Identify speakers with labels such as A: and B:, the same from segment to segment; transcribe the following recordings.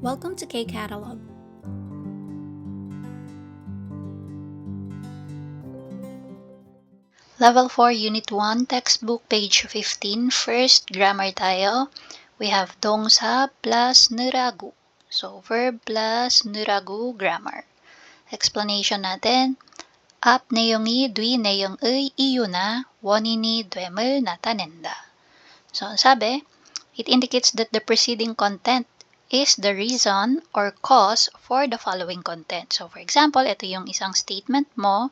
A: Welcome to K-Catalog.
B: Level 4, Unit 1, Textbook, page 15. First, grammar tayo. We have 동사 plus 느라고. So, verb plus 느라고 grammar. Explanation natin. 앞 내용이 뒤 내용의 이유나 원인이 됨을 나타낸다. So, sabi, it indicates that the preceding content is the reason or cause for the following content. So, for example, ito yung isang statement mo.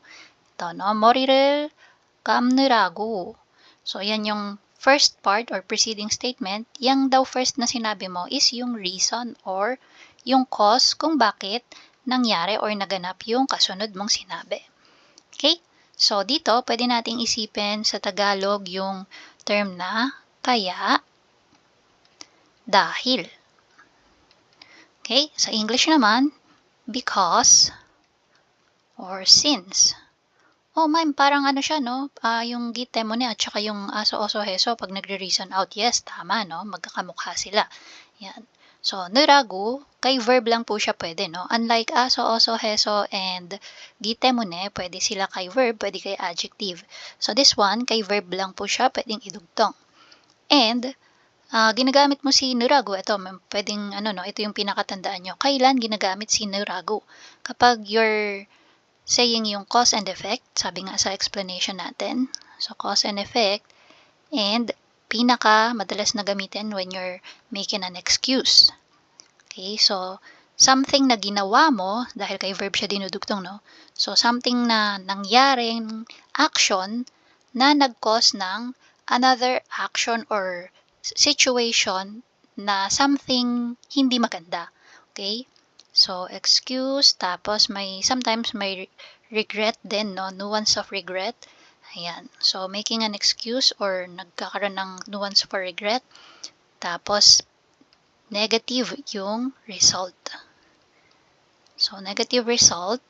B: Ito, no? 머리를 감느라고. So, yan yung first part or preceding statement. Yang daw first na sinabi mo is yung reason or yung cause kung bakit nangyari or naganap yung kasunod mong sinabi. Okay? So, dito, pwede nating isipin sa Tagalog yung term na kaya, dahil. Okay? Sa English naman, because, or since. Oh, ma'am, parang ano siya, no? Yung gitemone at saka yung aso, oso, heso, pag nagre-reason out, yes, tama, no? Magkakamukha sila. Yan. So, 느라고, kay verb lang po siya pwede, no? Unlike aso, oso, heso, and gitemone, pwede sila kay verb, pwede kay adjective. So, this one, kay verb lang po siya, pwedeng idugtong. And, ginagamit mo si 느라고, ito, pwedeng, ano, no? Ito yung pinakatandaan nyo. Kailan ginagamit si 느라고? Kapag you're saying yung cause and effect, sabi nga sa explanation natin. So, cause and effect, and pinaka madalas na gamitin when you're making an excuse. Okay, so, something na ginawa mo, dahil kay verb siya dinudugtong, no? So, something na nangyaring action na nag-cause ng another action or situation na something hindi maganda. Okay? So, excuse, tapos sometimes may regret din, no? Nuance of regret. Ayan. So, making an excuse or nagkakaroon ng nuance for regret. Tapos, negative yung result. So, negative result.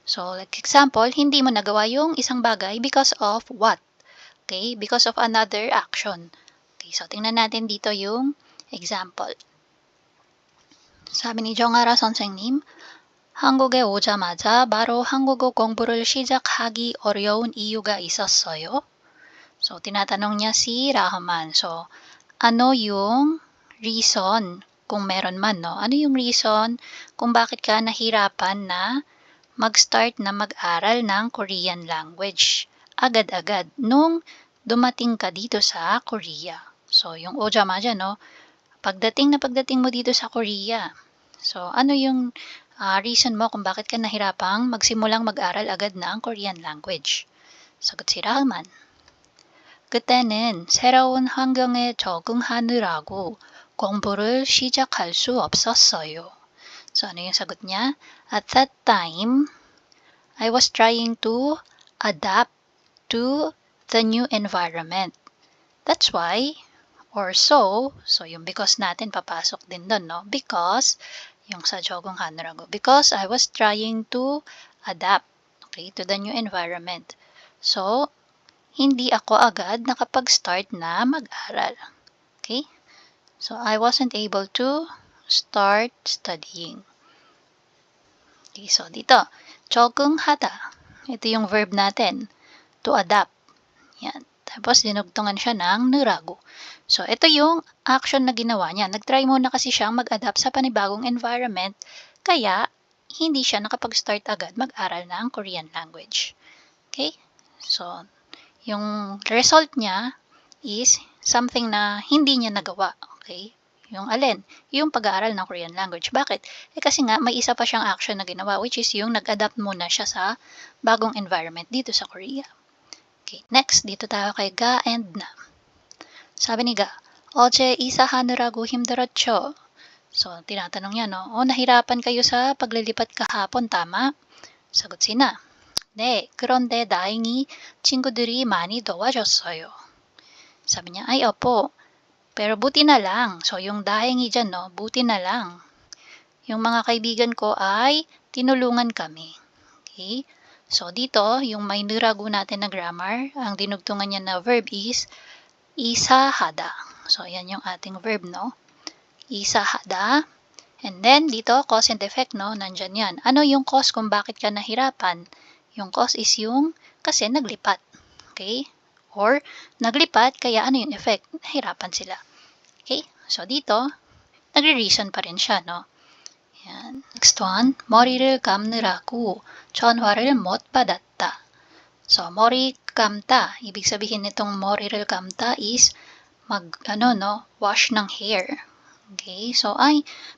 B: So, like example, hindi mo nagawa yung isang bagay because of what? Okay? Because of another action. Okay, so tingnan natin dito yung example. 사빈이 정아라 선생님, 한국에 오자마자 바로 한국어 공부를 시작하기 어려운 이유가 있었어요. So, tinatanong niya si Rahman. So, ano yung reason, kung meron man, no? Ano yung reason kung bakit ka nahirapan na mag-start na mag-aral ng Korean language agad-agad nung dumating ka dito sa Korea? So, yung 오자마자, no? Pagdating mo dito sa Korea, so ano yung reason mo kung bakit ka nahirapang magsimulang mag-aral agad ng Korean language? Sagot si Rahman. 그때는 새로운 환경에 적응하느라고 공부를 시작할 수 없었어요. So ano yung sagot niya? At that time, I was trying to adapt to the new environment. That's why, or so yung because natin papasok din doon, no? Because, yung sa jogong hanurago, because I was trying to adapt, okay, to the new environment. So, hindi ako agad nakapag-start na mag-aral. Okay? So, I wasn't able to start studying. Okay, so dito, 적응하다. Ito yung verb natin, to adapt. Yan. Tapos, dinugtungan siya ng 느라고. So, ito yung action na ginawa niya. Nag-try muna kasi siyang mag-adapt sa panibagong environment, kaya hindi siya nakapag-start agad mag-aral ng Korean language. Okay? So, yung result niya is something na hindi niya nagawa. Okay? Yung alin? Yung pag-aaral ng Korean language. Bakit? Kasi nga, may isa pa siyang action na ginawa, which is yung nag-adapt muna siya sa bagong environment dito sa Korea. Okay, next, dito tayo kay ga and na. Sabi ni ga, 어제 이사하느라고 힘들었죠? So, tinatanong niya, no? Nahirapan kayo sa paglilipat kahapon, tama? Sagot si na. 네, 그런데 다행히 친구들이 많이 도와줬어요. Sabi niya, ay opo, pero buti na lang. So, yung dahingi dyan, no? Buti na lang. Yung mga kaibigan ko ay tinulungan kami. Okay? So, dito, yung may 느라고 natin na grammar, ang dinugtungan niya na verb is 이사하다. So, yan yung ating verb, no? 이사하다. And then, dito, cause and effect, no? Nandyan yan. Ano yung cause kung bakit ka nahirapan? Yung cause is yung kasi naglipat. Okay? Or, naglipat, kaya ano yung effect? Nahirapan sila. Okay? So, dito, nagre-reason pa rin siya, no? Yan. Next one, 머리를 감느라고 전화를 못 받았다. So, 머리 감다. Ibig sabihin nitong 머리를 감다 is wash ng hair. Okay? So,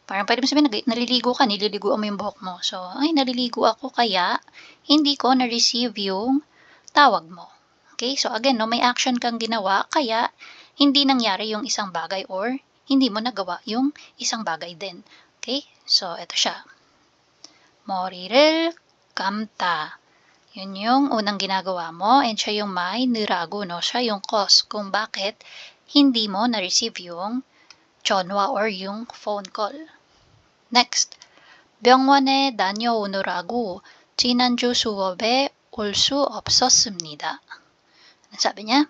B: parang pwede mo sabihin, naliligo ka, nililigo mo yung buhok mo. So, naliligo ako kaya hindi ko na-receive yung tawag mo. Okay? So, again, no, may action kang ginawa kaya hindi nangyari yung isang bagay or hindi mo nagawa yung isang bagay din. Okay? So, ito siya. 머리를 감다. Yun yung unang ginagawa mo and siya yung may nirago, no? Siya yung cause kung bakit hindi mo na-receive yung 전화 or yung phone call. Next, 병원에 다녀오느라고 지난주 수업에 올 수 없었습니다. Sabi niya,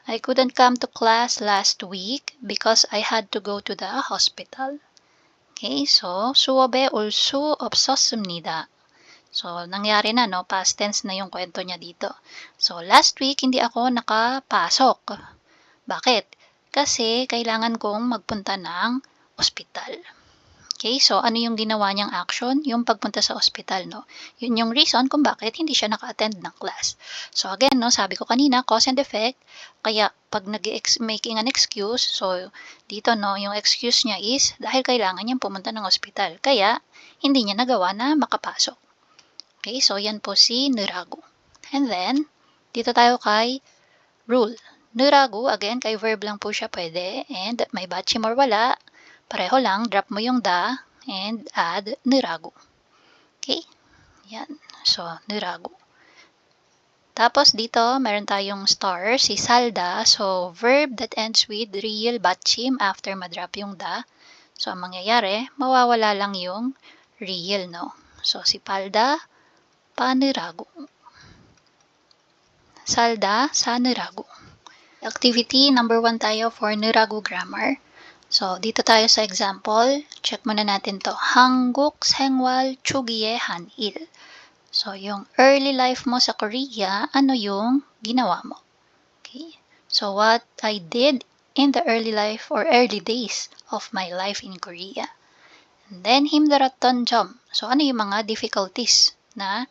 B: I couldn't come to class last week because I had to go to the hospital. Okay, so 수업에 올 수 없었습니다. So, nangyari na, no? Past tense na yung kwento niya dito. So, last week, hindi ako nakapasok. Bakit? Kasi kailangan kong magpunta ng ospital. Okay, so ano yung ginawa niyang action? Yung pagpunta sa ospital, no? Yun yung reason kung bakit hindi siya naka-attend ng class. So again, no, sabi ko kanina, cause and effect. Kaya pag making an excuse, so dito, no, yung excuse niya is dahil kailangan niyang pumunta ng ospital. Kaya hindi niya nagawa na makapasok. Okay, so yan po si nirago. And then, dito tayo kay rule. Nirago, again, kay verb lang po siya pwede. And may batchim or wala. Pareho lang, drop mo yung da and add nirago. Okay? Yan. So, nirago. Tapos dito, meron tayong star, si salda. So, verb that ends with real batchim after madrop yung da. So, ang mangyayari, mawawala lang yung real, no? So, si palda, panirago. Salda, sa nirago. Activity number 1 tayo for nirago grammar. So, dito tayo sa example. Check muna natin to. 한국 생활 초기의 한일. So, yung early life mo sa Korea, ano yung ginawa mo? Okay. So, what I did in the early life or early days of my life in Korea. And then, 힘들었던 점. So, ano yung mga difficulties na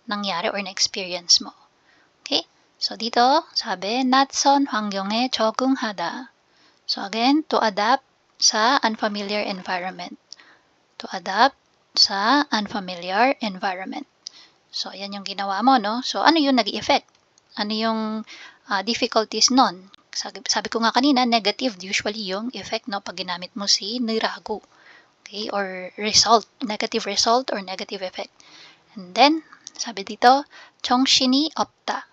B: nangyari or na-experience mo? Okay. So, dito, sabi, 낯선 환경에 적응하다. So, again, to adapt sa unfamiliar environment. To adapt sa unfamiliar environment. So, ayan yung ginawa mo, no? So, ano yung nag-effect? Ano yung difficulties nun? Sabi ko nga kanina, negative usually yung effect, no? Pag ginamit mo si nirago. Okay? Or result. Negative result or negative effect. And then, sabi dito, 정신이 없다.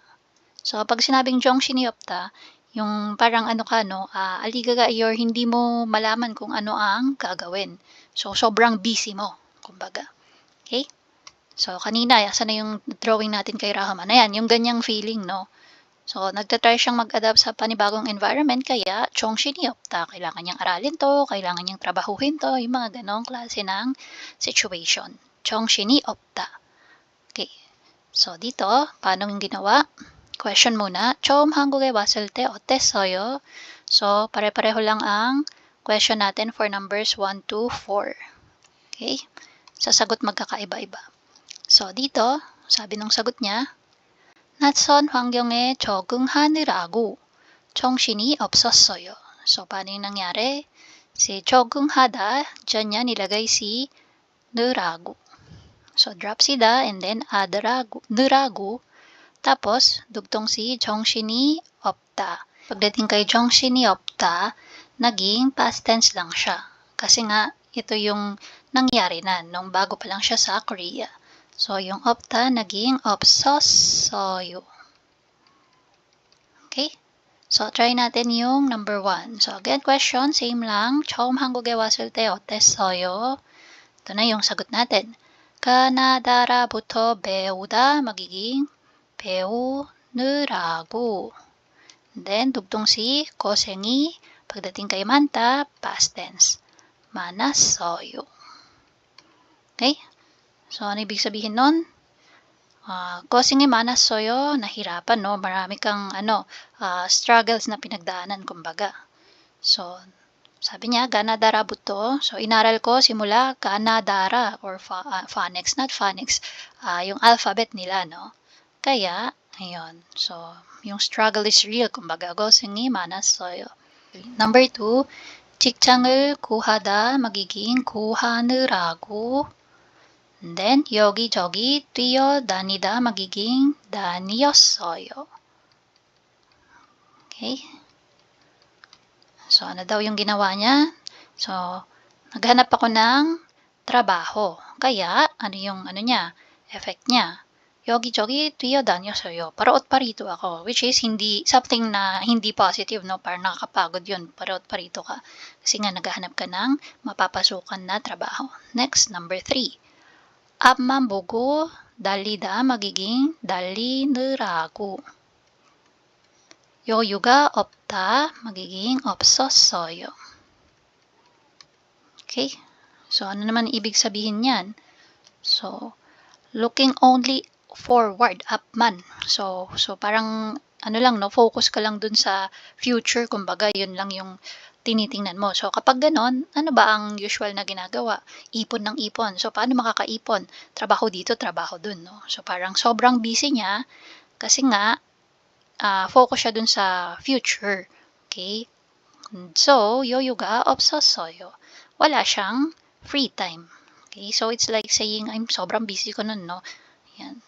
B: So, pag sinabing 정신이 없다, yung parang aligaga or hindi mo malaman kung ano ang gagawin. So, sobrang busy mo, kumbaga. Okay? So, kanina, asan na yung drawing natin kay Rahman? Ayan, yung ganyang feeling, no? So, nagtatry siyang mag-adapt sa panibagong environment, kaya 정신이 없다. Kailangan niyang aralin to, kailangan niyang trabahuhin to, yung mga ganong klase ng situation. 정신이 없다. Okay. So, dito, paano yung ginawa? Question muna. 처음 한국에 왔을 때 어땠어요? So, pare-pareho lang ang question natin for numbers 1 to 4. Okay? Sa sagot magkakaiba-iba. So, dito, sabi ng sagot niya, 낯선 환경에 적응하느라고 정신이 없었어요. So, paano yung nangyari? Si 적응하다, dyan niya nilagay si 느라고. So, drop si da and then 느라고. Tapos, dugtong si 정신이 없다. Pagdating kay 정신이 없다, naging past tense lang siya. Kasi nga, ito yung nangyari na nung bago pa lang siya sa Korea. So, yung 없다 naging 없었어요. Okay? So, try natin yung number 1. So, again, question, same lang. 처음 한국에 왔을 때 어땠어요? Ito na yung sagot natin. 가나다라부터 배우다 magiging 배우느라고. Then, dugtong si 고생이, pagdating kay manta, past tense. 많았어요. Okay? So, ano ibig sabihin nun? Go생이 많았어요. Nahirapan, no? Marami kang, struggles na pinagdaanan, kumbaga. So, sabi niya, Ganadarabuto. So, inaral ko simula Ganadara or phonics, not phonics, yung alphabet nila, no? Kaya, ayun. So, yung struggle is real. kumbaga, 고생이 많았어요. Number 2, 직장을 구하다 magiging 구하느라고. And then, 여기저기 뛰어다니다 magiging 다니었어요. Okay? So, ano daw yung ginawa niya? So, naghanap ako ng trabaho. Kaya, ano yung effect niya? 여기저기 뛰어다녔어요. Paraot parito ako, which is hindi something na hindi positive, no? Parang nakakapagod yun. Paraot parito ka. Kasi nga naghahanap ka ng mapapasukan na trabaho. Next, number 3. 앞만 보고 달리다 magiging 달리느라고. 여유가 없다 magiging 없었어요. Okay? So, ano naman ibig sabihin yan? So, looking only forward, up man. So parang focus ka lang dun sa future, kumbaga yun lang yung tinitingnan mo. So kapag ganon, ano ba ang usual na ginagawa? Ipon ng ipon. So paano makakaipon? Trabaho dito, trabaho dun, no? So parang sobrang busy niya kasi nga focus siya dun sa future. Okay? So, 여유가 없었어요. Wala siyang free time. Okay? So it's like saying, I'm sobrang busy ko nun, no? Yan.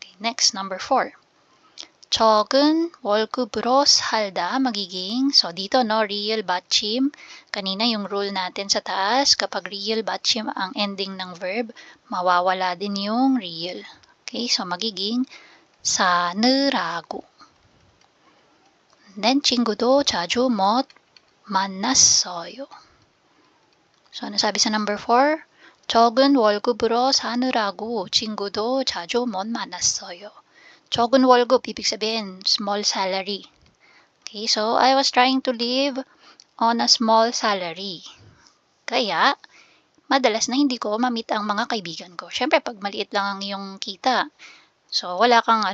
B: Okay, next, number 4. 적은 월급으로 살다 magiging, so dito, no, real 받침. Kanina yung rule natin sa taas, kapag real 받침 ang ending ng verb, mawawala din yung real. Okay, so magiging 사느라고. Then, 친구도 자주 못 만났어요. So, ano sabi sa number 4? 적은 월급으로 사느라고 친구도 자주 못 만났어요. 적은 월급, ibig sabihin, small salary. Okay, so I was trying to live on a small salary. Kaya, madalas na hindi ko ma-meet ang mga kaibigan ko. Siyempre, pag maliit lang ang iyong kita, so wala kang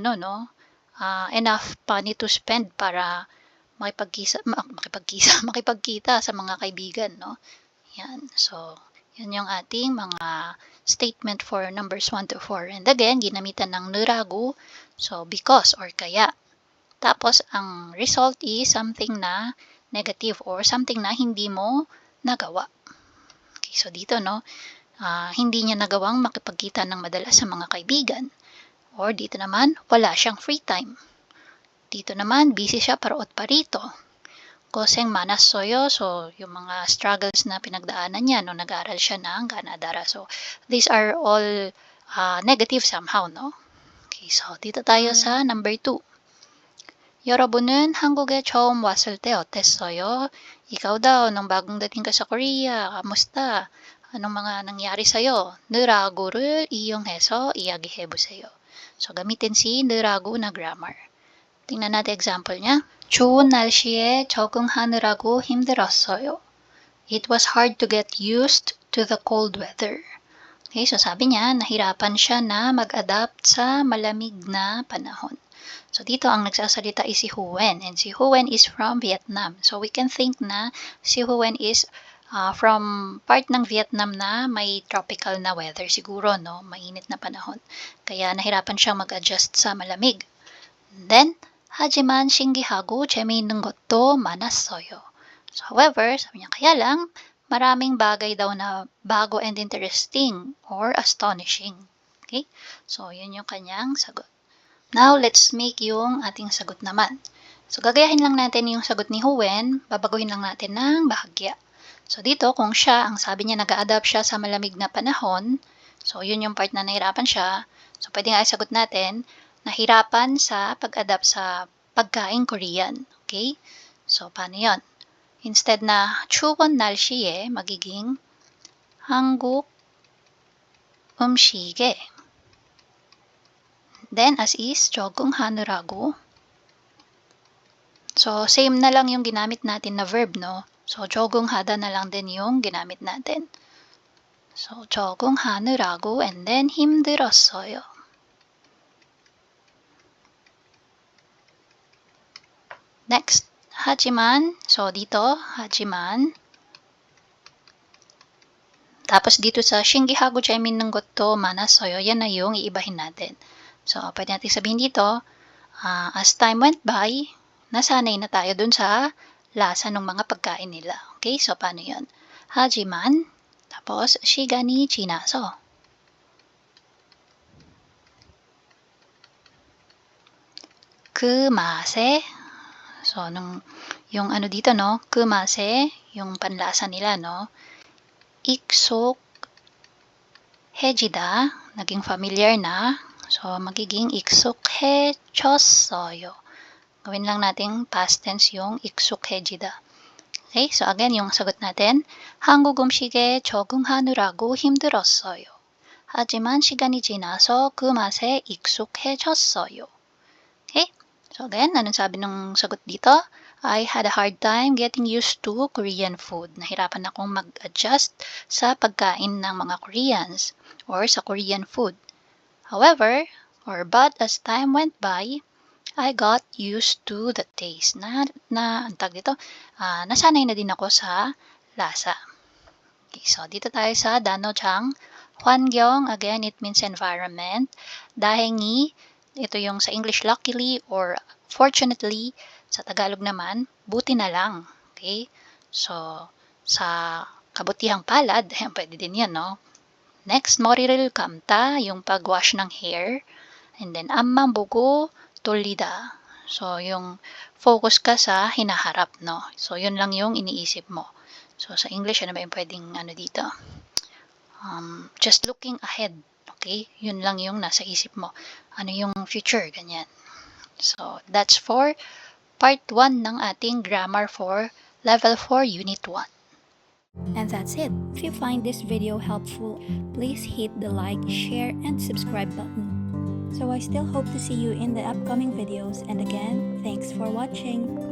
B: enough money to spend para makipagkita sa mga kaibigan, no? Yan. So, yan yung ating mga statement for numbers 1 to 4. And again, ginamitan ng 느라고, so because or kaya. Tapos, ang result is something na negative or something na hindi mo nagawa. Okay, so dito, no, hindi niya nagawang makipagkita ng madalas sa mga kaibigan. Or dito naman, wala siyang free time. Dito naman, busy siya paraot parito. Goseng 많았어요. So, yung mga struggles na pinagdaanan niya nung nag-aaral siya ng Ganadara. So, these are all negative somehow, no? Okay, so dito tayo sa number 2. 여러분은 한국에 처음 왔을 때 어땠어요? Ikaw daw, nung bagong dating ka sa Korea, kamusta? Anong mga nangyari sa'yo? 느라고를 이용해서 이야기해보세요. So, gamitin si 느라고 na grammar. tingnan natin example niya. 좋은 날씨에 적응하느라고 힘들었어요. It was hard to get used to the cold weather. Okay, so sabi niya, nahirapan siya na mag-adapt sa malamig na panahon. So dito ang nagsasalita is si Huen, and si Huen is from Vietnam. So we can think na si Huen is from part ng Vietnam na may tropical na weather siguro, no? Mainit na panahon. Kaya nahirapan siyang mag-adjust sa malamig. And then, 하지만 신기하고 재미있는 것도 많았어요. So, however, sabi niya, kaya lang, maraming bagay daw na bago and interesting or astonishing. Okay? So, yun yung kanyang sagot. Now, let's make yung ating sagot naman. So, gagayahin lang natin yung sagot ni Huen, babaguhin lang natin ng bahagya. So, dito, kung siya, ang sabi niya, nag-a-adapt siya sa malamig na panahon, so, yun yung part na nahirapan siya. So, pwede nga sagot natin, nahirapan sa pag-adapt sa pagkain Korean. Okay? So, paano yun? Instead na 추운 날씨에 magiging 한국 음식에. Then, as is, 적응하느라고. So, same na lang yung ginamit natin na verb, no? So, 적응하다 na lang din yung ginamit natin. So, 적응하느라고 and then 힘들었어요. Next, 하지만. So, dito, 하지만. Tapos dito sa 신기하고 재밌는 것도 많았어요. Yan na yung iibahin natin. So, pwede natin sabihin dito, as time went by, nasanay na tayo dun sa lasa ng mga pagkain nila. Okay, so paano yun? 하지만, tapos 시간이 지나서. 그 맛에, so yung ano dito, no? 그 맛에, yung panlasa nila, no? 익숙해지다, naging familiar na. So, magiging 익숙해졌어요. Gawin lang nating past tense yung 익숙해지다. Okay, so again, yung sagot natin, 한국 음식에 적응하느라고 힘들었어요. 하지만 시간이 지나서 그 맛에 익숙해졌어요. Okay, so again, anong sabi ng sagot dito? I had a hard time getting used to Korean food. Nahirapan akong mag-adjust sa pagkain ng mga Koreans or sa Korean food. However, but as time went by, I got used to the taste. Nasanay na din ako sa lasa. Okay, so dito tayo sa 단어장 환경. Again, it means environment. 다행히, ito yung sa English luckily or fortunately. Sa Tagalog naman, buti na lang. Okay? So, sa kabutihang palad, pwede din yan, no? Next, 머리를 감다, yung pag-wash ng hair. And then, 앞만 보고 돌리다. So, yung focus ka sa hinaharap, no? So, yun lang yung iniisip mo. So, sa English, ano ba yung pwedeng dito? Just looking ahead. Okay? Yun lang yung nasa isip mo. Ano yung future, ganyan. So, that's for Part 1 ng ating Grammar for Level 4 Unit 1.
A: And that's it. If you find this video helpful, please hit the like, share, and subscribe button. So I still hope to see you in the upcoming videos, and again, thanks for watching.